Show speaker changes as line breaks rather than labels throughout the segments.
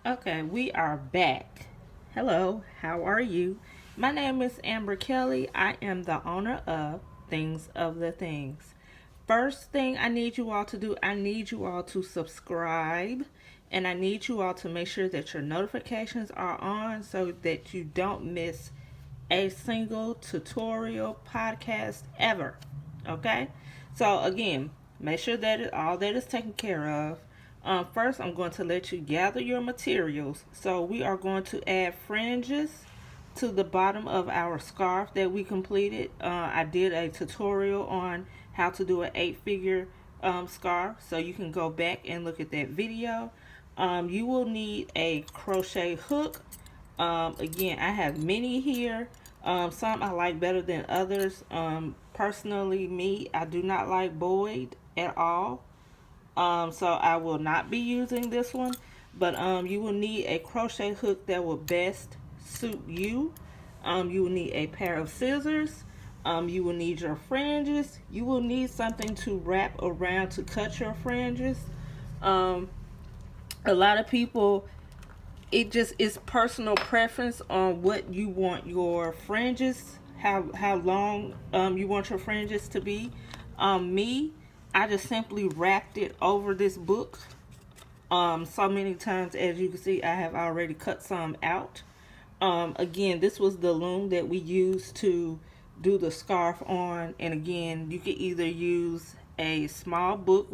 Okay, we are back. Hello, how are you? My name is Amber Kelly. I am the owner of Things of the Things. First thing I need you all to do, I need you all to subscribe and I need you all to make sure that your notifications are on so that you don't miss a single tutorial podcast ever. Okay? So, again, make sure that all that is taken care of. First, I'm going to let you gather your materials. So, we are going to add fringes to the bottom of our scarf that we completed. I did a tutorial on how to do an 8-figure scarf, so you can go back and look at that video. You will need a crochet hook. Again, I have many here. Some I like better than others. Personally, me, I do not like Boyd at all. So I will not be using this one. But you will need a crochet hook that will best suit you. You will need a pair of scissors. You will need your fringes. You will need something to wrap around to cut your fringes. Um, a lot of people, it just is personal preference on what you want your fringes, how long you want your fringes to be. Me, I just simply wrapped it over this book. So many times, as you can see, I have already cut some out. Again, this was the loom that we used to do the scarf on, and again, you could either use a small book,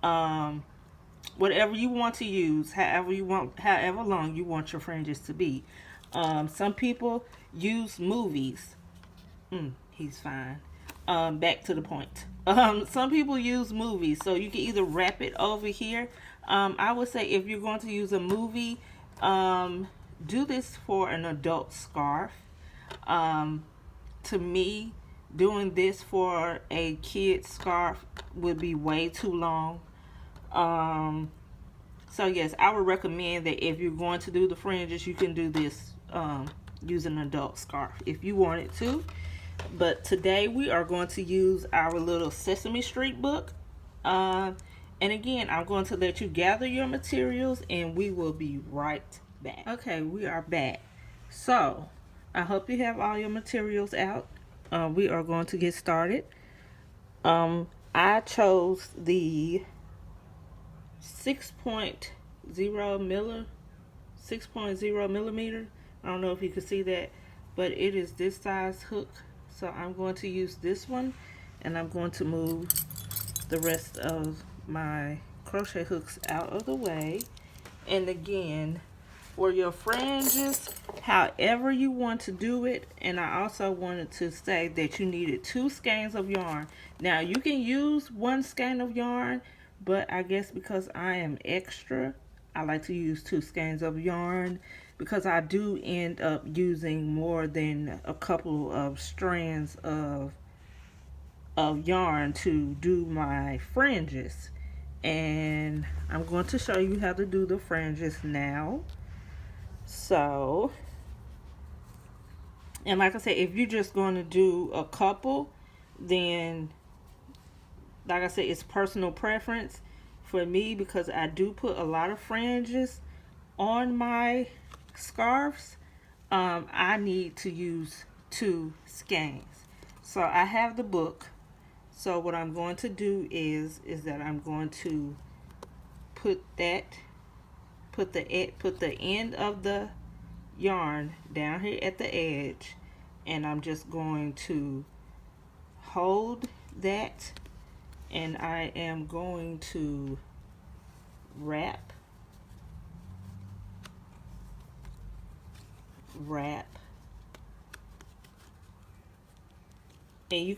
um, whatever you want to use, however long you want your fringes to be. Some people use movies. He's fine. Back to the point. Some people use movies, so you can either wrap it over here. I would say if you're going to use a movie, do this for an adult scarf. Um, to me, doing this for a kid scarf would be way too long. Um, so yes, I would recommend that if you're going to do the fringes, you can do this use an adult scarf if you wanted to. But today we are going to use our little Sesame Street book. Uh, and again, I'm going to let you gather your materials and we will be right back. Okay, we are back. So, I hope you have all your materials out. We are going to get started. I chose the 6.0 milli 6.0 millimeter. I don't know if you can see that, but it is this size hook. So I'm going to use this one and I'm going to move the rest of my crochet hooks out of the way. And again, for your fringes, however you want to do it, and I also wanted to say that you needed 2 skeins of yarn. Now you can use 1 skein of yarn, but I guess because I am extra, I like to use 2 skeins of yarn because I do end up using more than a couple of strands of yarn to do my fringes. And I'm going to show you how to do the fringes now. So, and like I said, if you're just going to do a couple, then like I said, it's personal preference for me because I do put a lot of fringes on my scarves. I need to use 2 skeins. So I have the book. So what I'm going to do is that I'm going to put the end of the yarn down here at the edge, and I'm just going to hold that, and I am going to wrap wrap and you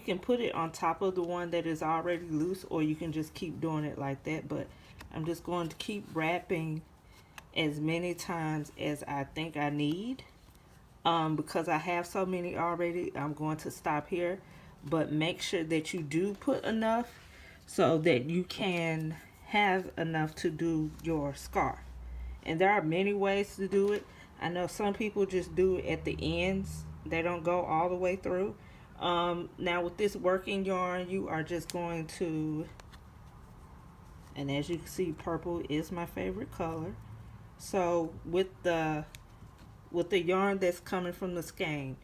can put it on top of the one that is already loose, or you can just keep doing it like that. But I'm just going to keep wrapping as many times as I think I need. Because I have so many already, I'm going to stop here. But make sure that you do put enough so that you can have enough to do your scarf. And there are many ways to do it. I know some people just do it at the ends. They don't go all the way through. Now with this working yarn, you are just going to And as you can see, purple is my favorite color. So with the yarn that's coming from the skein,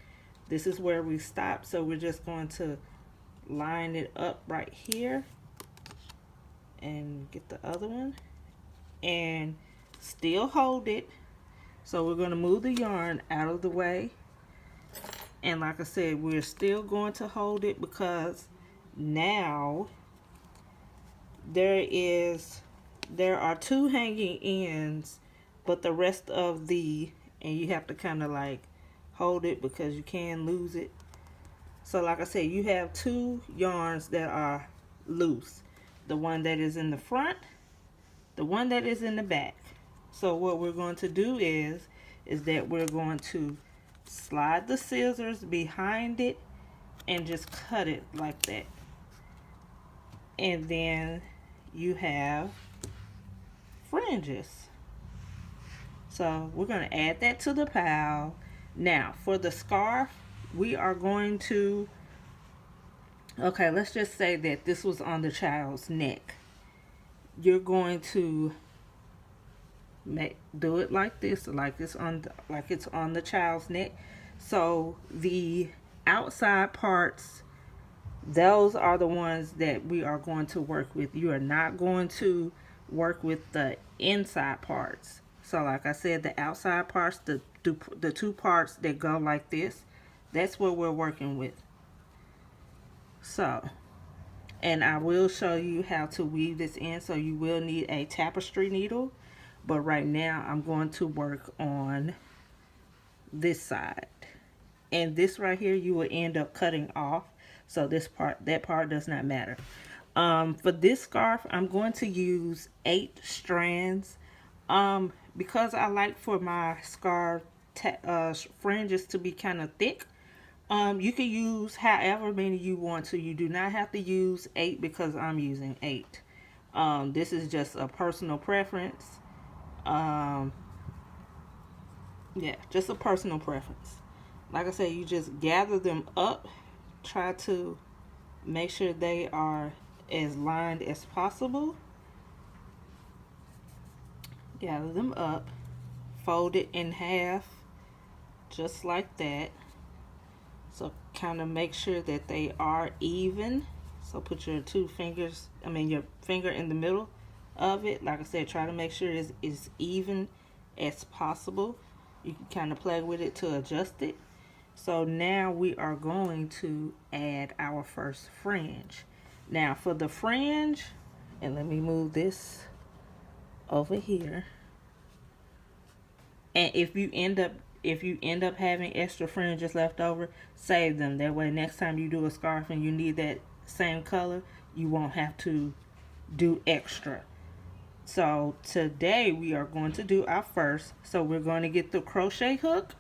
this is where we stop. So we're just going to line it up right here and get the other one and still hold it. So we're going to move the yarn out of the way, and like I said, we're still going to hold it because now there are two hanging ends, but the rest of and you have to kind of like hold it because you can lose it. So like I said, you have two yarns that are loose, the one that is in the front, the one that is in the back. So what we're going to do is that we're going to slide the scissors behind it and just cut it like that. And then you have fringes. So we're going to add that to the pile. Now for the scarf, we are going to, okay, let's just say that this was on the child's neck. You're going to do it like this, like it's on the child's neck. So the outside parts, those are the ones that we are going to work with. You are not going to work with the inside parts. So like I said, the outside parts, the two parts that go like this, that's what we're working with. So, and I will show you how to weave this in. So you will need a tapestry needle, but right now I'm going to work on this side. And this right here, you will end up cutting off. So that part does not matter. For this scarf, I'm going to use 8 strands. Because I like for my scarf fringes to be kind of thick. You can use however many you want to. You do not have to use 8 because I'm using 8. This is just a personal preference. Yeah, just a personal preference. Like I said, you just gather them up. Try to make sure they are as lined as possible. Gather them up. Fold it in half. Just like that. So kind of make sure that they are even. So put your your finger in the middle of it. Like I said, try to make sure it's even as possible. You can kind of play with it to adjust it. So now we are going to add our first fringe. Now for the fringe, and let me move this over here. And if you end up having extra fringes left over, save them. That way next time you do a scarf and you need that same color, you won't have to do extra. So today we are going to do our first. So we're going to get the crochet hook,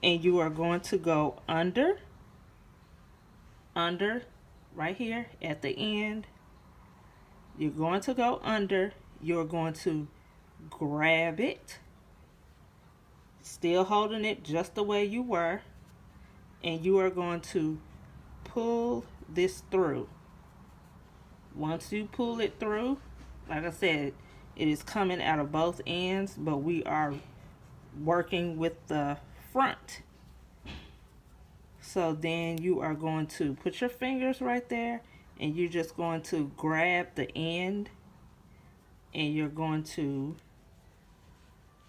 and you are going to go under right here at the end. You're going to go under. You're going to grab it, still holding it just the way you were, and you are going to pull this through. Once you pull it through, like I said, it is coming out of both ends, but we are working with the front. So then you are going to put your fingers right there, and you're just going to grab the end, and you're going to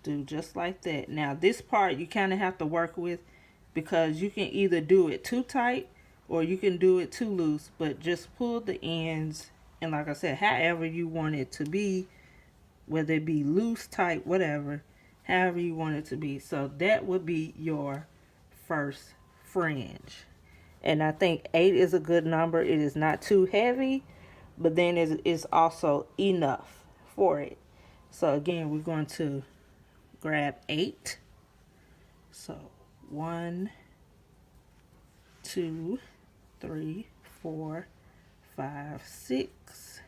do just like that. Now this part you kind of have to work with, because you can either do it too tight or you can do it too loose, but just pull the ends, and like I said, however you want it to be, whether it be loose, tight, whatever, however you want it to be. So that would be your first fringe. And I think 8 is a good number. It is not too heavy, but then it is also enough for it. So again, we're going to grab 8. So 1, 2, 3, 4, 5, 6,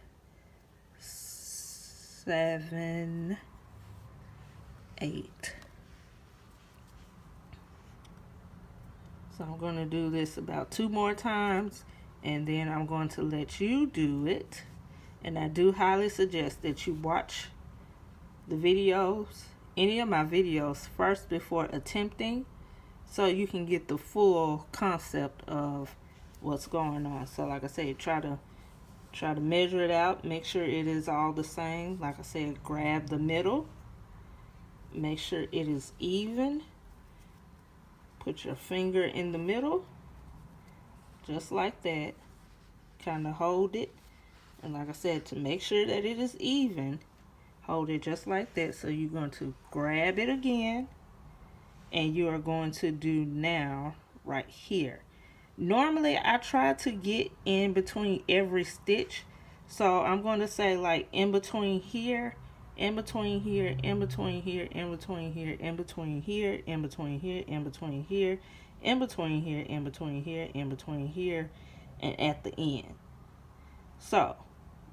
7, 8. So I'm going to do this about 2 more times, and then I'm going to let you do it. And I do highly suggest that you watch the videos, any of my videos first before attempting, so you can get the full concept of what's going on. So like I said, try to measure it out, make sure it is all the same. Like I said, grab the middle, make sure it is even, put your finger in the middle just like that, kind of hold it, and like I said, to make sure that it is even, hold it just like that. So you're going to grab it again, and you are going to do now right here. Normally I try to get in between every stitch, so I'm going to say like in between here, in between here, in between here, in between here, in between here, in between here, in between here, in between here, in between here, in between here, and at the end. So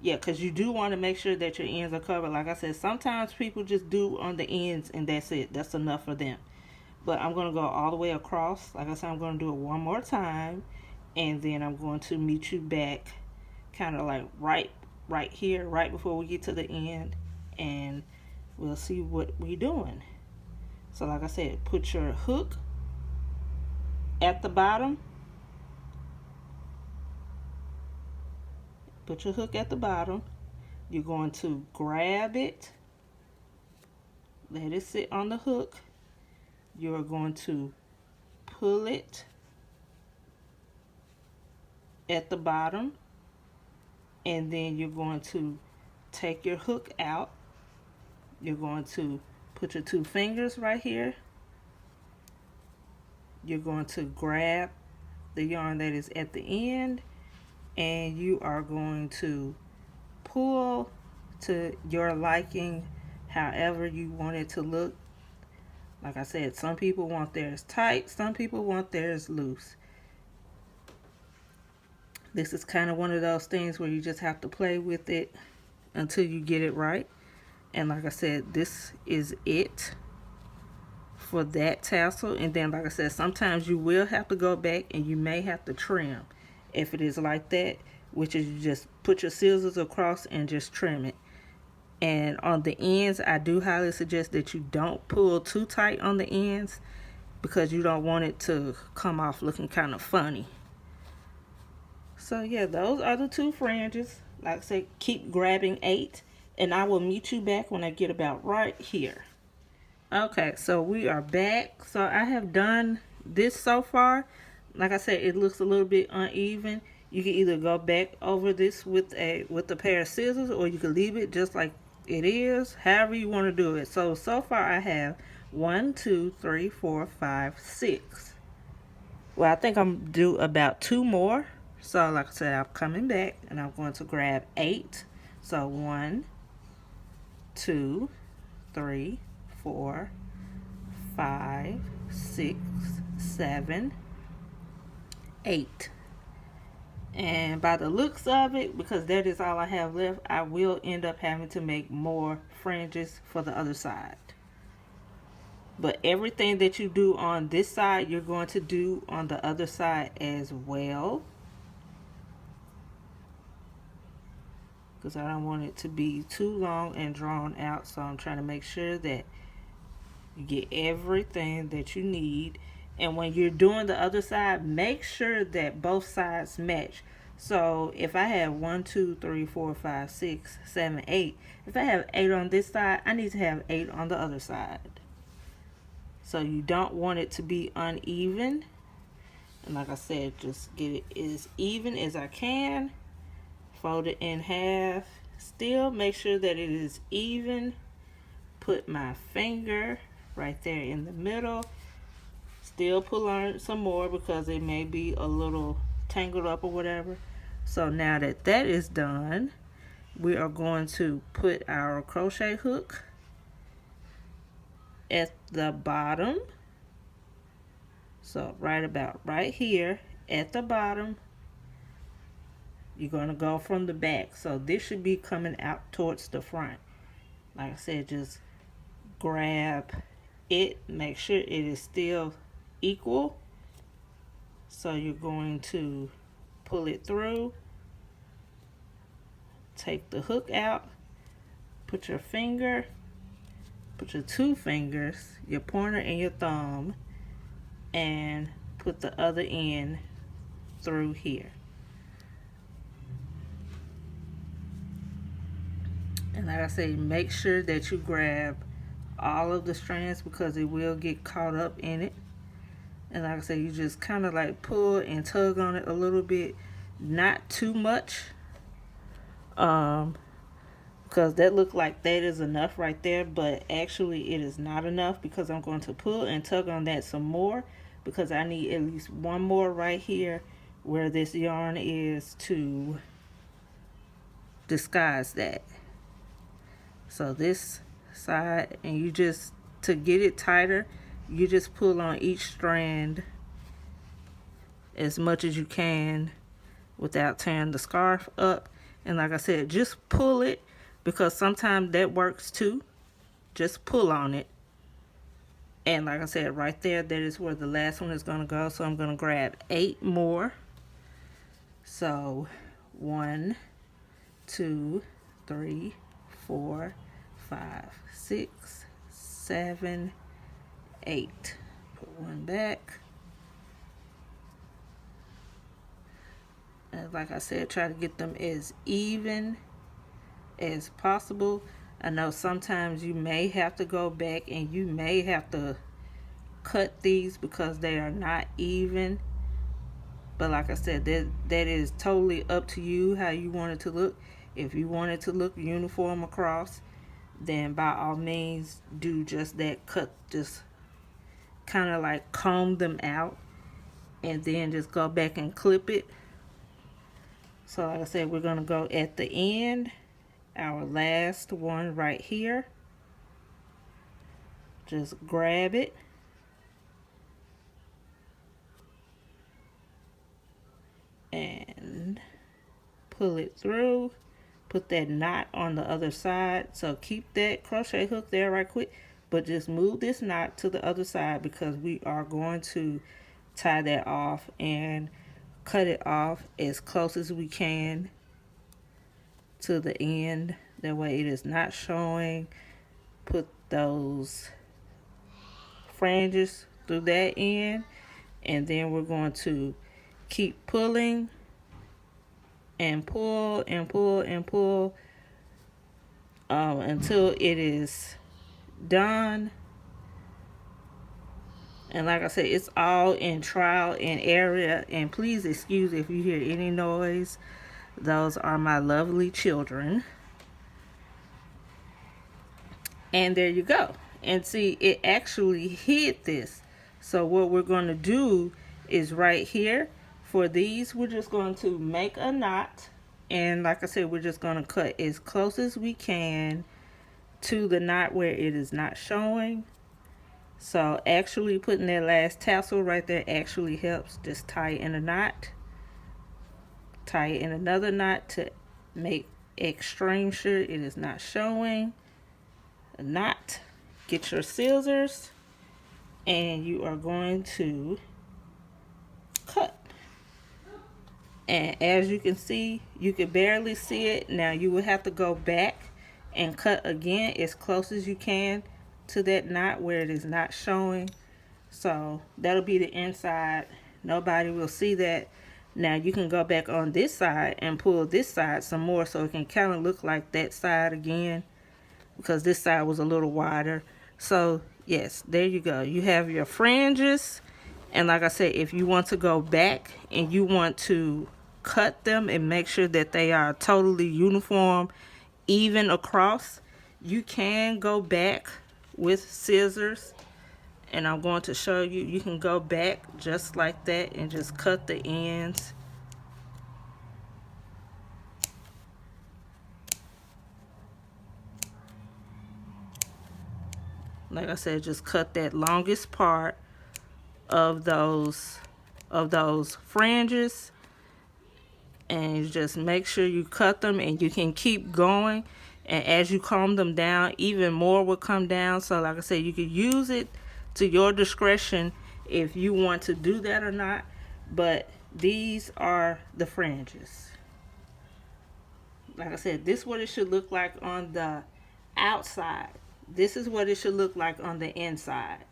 yeah, because you do want to make sure that your ends are covered. Like I said, sometimes people just do on the ends and that's it, that's enough for them. But I'm going to go all the way across. Like I said, I'm going to do it one more time, and then I'm going to meet you back kind of like right here, right before we get to the end, and we'll see what we're doing. So like I said, put your hook at the bottom. Put your hook at the bottom. You're going to grab it, let it sit on the hook. You're going to pull it at the bottom, and then you're going to take your hook out. You're going to put your two fingers right here. You're going to grab the yarn that is at the end, and you are going to pull to your liking, however you want it to look. Like I said, some people want theirs tight, some people want theirs loose. This is kind of one of those things where you just have to play with it until you get it right. And like I said, this is it for that tassel. And then like I said, sometimes you will have to go back and you may have to trim if it is like that, which is you just put your scissors across and just trim it. And on the ends, I do highly suggest that you don't pull too tight on the ends, because you don't want it to come off looking kind of funny. So yeah, those are the two fringes. Like I said, keep grabbing 8, and I will meet you back when I get about right here. Okay, so we are back. So I have done this so far. Like I said, it looks a little bit uneven. You can either go back over this with a pair of scissors, or you can leave it just like it is, however you want to do it. So far I have 1, 2, 3, 4, 5, 6. Well, I think I'm due about 2 more. So like I said, I'm coming back and I'm going to grab 8. So 1, 2, 3, 4, 5, 6, 7, 8. And by the looks of it, because that is all I have left, I will end up having to make more fringes for the other side. But everything that you do on this side, you're going to do on the other side as well, because I don't want it to be too long and drawn out. So I'm trying to make sure that you get everything that you need. And when you're doing the other side, make sure that both sides match. So if I have 1, 2, 3, 4, 5, 6, 7, 8, if I have 8 on this side, I need to have 8 on the other side. So you don't want it to be uneven. And like I said, just get it as even as I can. Fold it in half. Still make sure that it is even. Put my finger right there in the middle. Still pull on it some more because it may be a little tangled up or whatever. So now that that is done, we are going to put our crochet hook at the bottom. So right about right here at the bottom, you're going to go from the back. So this should be coming out towards the front. Like I said, just grab it, make sure it is still equal. So you're going to pull it through take the hook out, put your finger, put your two fingers, your pointer and your thumb, and put the other end through here. And like I say, make sure that you grab all of the strands because it will get caught up in it. And like I say, you just kind of like pull and tug on it a little bit, not too much, because that look like that is enough right there, but actually it is not enough because I'm going to pull and tug on that some more because I need at least one more right here where this yarn is to disguise that. So this side, and you just, to get it tighter, you just pull on each strand as much as you can without tearing the scarf up. And like I said, just pull it because sometimes that works too. Just pull on it. And like I said, right there, that is where the last one is going to go. So I'm going to grab 8 more. So 1, 2, 3, 4, 5, 6, 7, 8. Put one back. And like I said, try to get them as even as possible. I know sometimes you may have to go back and you may have to cut these because they are not even. But like I said, that is totally up to you how you want it to look. If you want it to look uniform across, then by all means do just that. Cut, just kind of like comb them out and then just go back and clip it. So like I said, we're going to go at the end, our last one right here. Just grab it and pull it through. Put that knot on the other side. So keep that crochet hook there right quick, but just move this knot to the other side because we are going to tie that off and cut it off as close as we can to the end. That way it is not showing. Put those fringes through that end, and then we're going to keep pulling and pull and pull and pull until it is done. And like I said, it's all in trial and error, and please excuse if you hear any noise. Those are my lovely children. And there you go. And see, it actually hid this. So what we're going to do is right here for these, we're just going to make a knot. And like I said, we're just going to cut as close as we can to the knot where it is not showing. So actually putting that last tassel right there actually helps. Just tie it in a knot. Tie it in another knot to make extreme sure it is not showing. A knot. Get your scissors and you are going to cut. And as you can see, you can barely see it. Now you will have to go back and cut again as close as you can to that knot where it is not showing. So that'll be the inside. Nobody will see that. Now you can go back on this side and pull this side some more so it can kind of look like that side again, because this side was a little wider. So yes, there you go. You have your fringes. And like I said, if you want to go back and you want to cut them and make sure that they are totally uniform, even across, you can go back with scissors. And I'm going to show you, you can go back just like that and just cut the ends. Like I said, just cut that longest part of those fringes, and you just make sure you cut them, and you can keep going, and as you comb them down, even more will come down. So like I said, you can use it to your discretion if you want to do that or not. But these are the fringes. Like I said, this is what it should look like on the outside. This is what it should look like on the inside.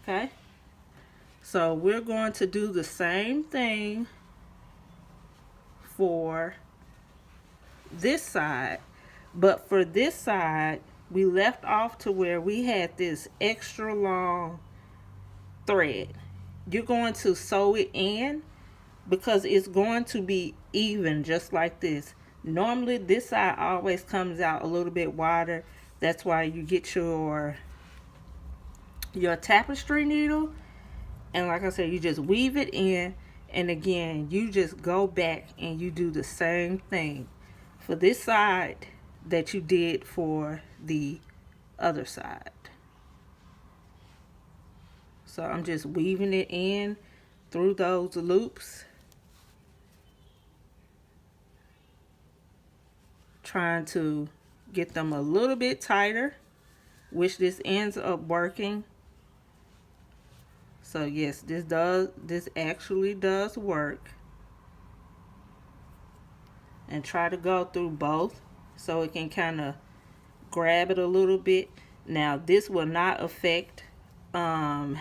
Okay? So we're going to do the same thing for this side. But for this side, we left off to where we had this extra long thread. You're going to sew it in because it's going to be even just like this. Normally this side always comes out a little bit wider. That's why you get your tapestry needle, and like I said, you just weave it in, and again you just go back and you do the same thing for this side that you did for the other side. So I'm just weaving it in through those loops, trying to get them a little bit tighter, which this ends up working. So yes, this actually does work. And try to go through both so it can kind of grab it a little bit. Now this will not affect how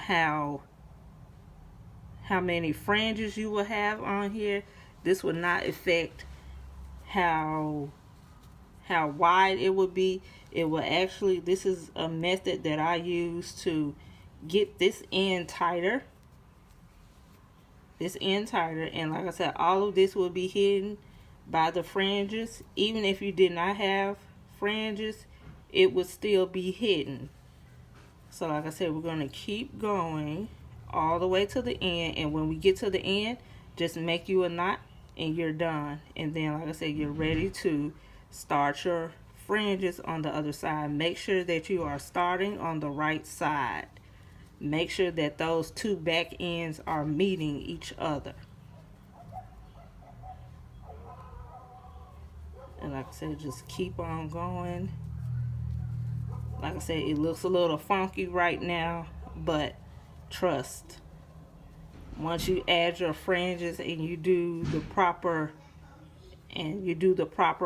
many fringes you will have on here. This will not affect how wide it will be. It will actually, this is a method that I use to get this end tighter. And like I said, all of this will be hidden by the fringes. Even if you did not have fringes, it would still be hidden. So like I said, we're going to keep going all the way to the end, and when we get to the end, just make you a knot and you're done. And then like I said, you're ready to start your fringes on the other side. Make sure that you are starting on the right side. Make sure that those two back ends are meeting each other. And like I said, just keep on going. Like I said, it looks a little funky right now, but trust. Once you add your fringes and you do the proper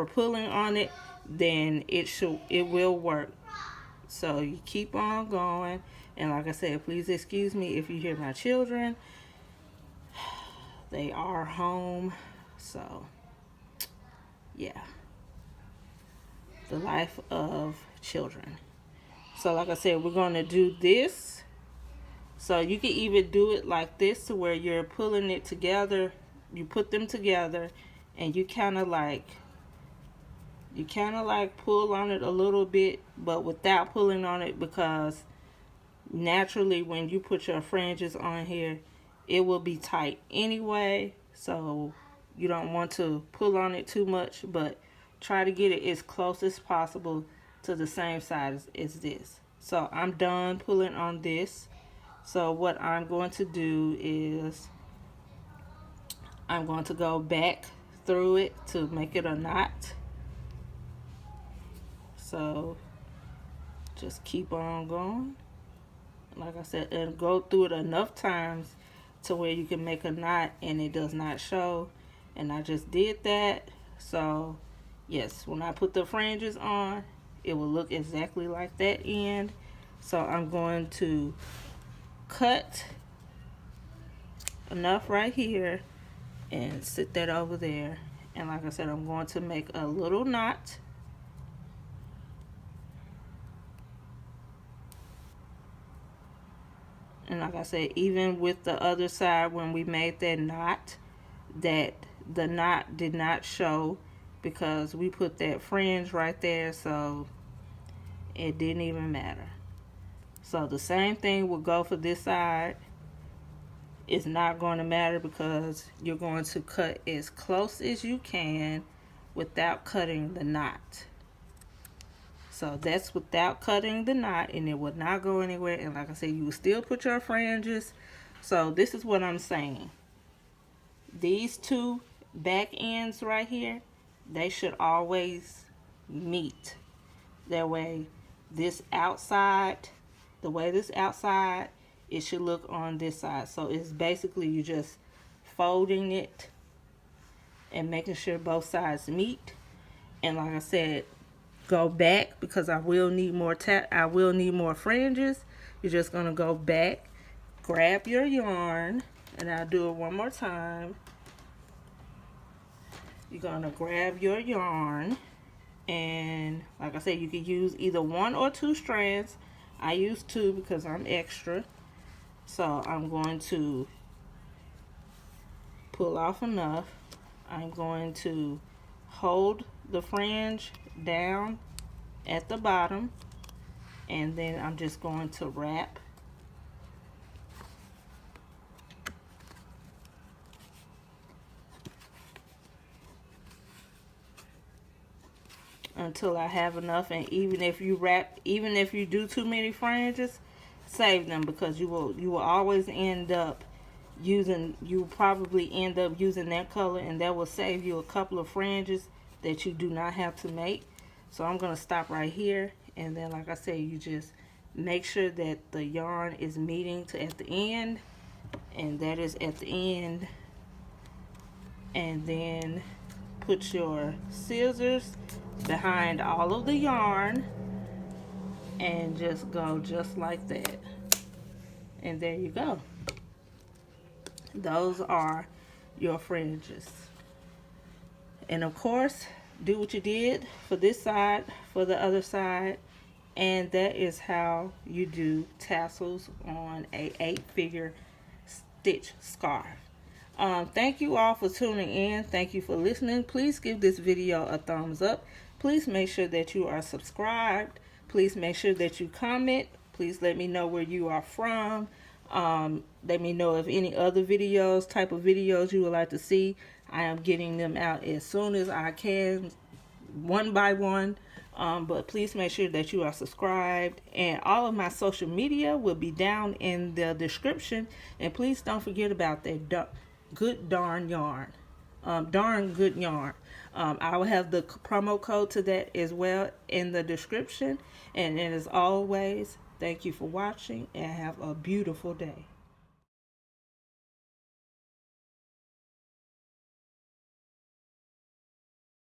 pulling on it, then it will work. So you keep on going. And like I said, please excuse me if you hear my children. They are home. So yeah, the life of children. So like I said, we're going to do this. So you can even do it like this, to where you're pulling it together. You put them together and you kind of like pull on it a little bit, but without pulling on it, because naturally when you put your fringes on here, it will be tight anyway. So you don't want to pull on it too much, but try to get it as close as possible to the same side as this. So I'm done pulling on this. So what I'm going to do is I'm going to go back through it to make it a knot. So just keep on going. Like I said, and go through it enough times to where you can make a knot and it does not show. And I just did that. So yes, when I put the fringes on, it will look exactly like that end. So I'm going to cut enough right here and sit that over there. And like I said, I'm going to make a little knot. And like I said, even with the other side, when we made that knot, that the knot did not show because we put that fringe right there, so it didn't even matter. So the same thing will go for this side. It's not going to matter because you're going to cut as close as you can without cutting the knot. So that's without cutting the knot, and it will not go anywhere. And like I said, you will still put your fringes. So this is what I'm saying. These two back ends right here, they should always meet. That way, this outside, the way this outside, it should look on this side. So it's basically you just folding it and making sure both sides meet. And like I said, go back because I will need more fringes. You're just gonna go back, grab your yarn, and I'll do it one more time. You're gonna grab your yarn, and like I said, you can use either 1 or 2 strands. I use 2 because I'm extra. So I'm going to pull off enough. I'm going to hold the fringe down at the bottom, and then I'm just going to wrap until I have enough. And even if you do too many fringes, save them, because you will always end up probably end up using that color, and that will save you a couple of fringes that you do not have to make. So I'm going to stop right here, and then like I said, you just make sure that the yarn is meeting at the end, and that is at the end. And then put your scissors behind all of the yarn and just go just like that. And there you go. Those are your fringes. And of course, do what you did for this side, for the other side. And that is how you do tassels on a 8-figure stitch scarf. Thank you all for tuning in. Thank you for listening. Please give this video a thumbs up. Please make sure that you are subscribed. Please make sure that you comment. Please let me know where you are from. Let me know if any other type of videos you would like to see. I am getting them out as soon as I can, one by one. But please make sure that you are subscribed, and all of my social media will be down in the description. And please don't forget about that good darn yarn. Darn good yarn. I will have the promo code to that as well in the description. And as always, thank you for watching, and have a beautiful day.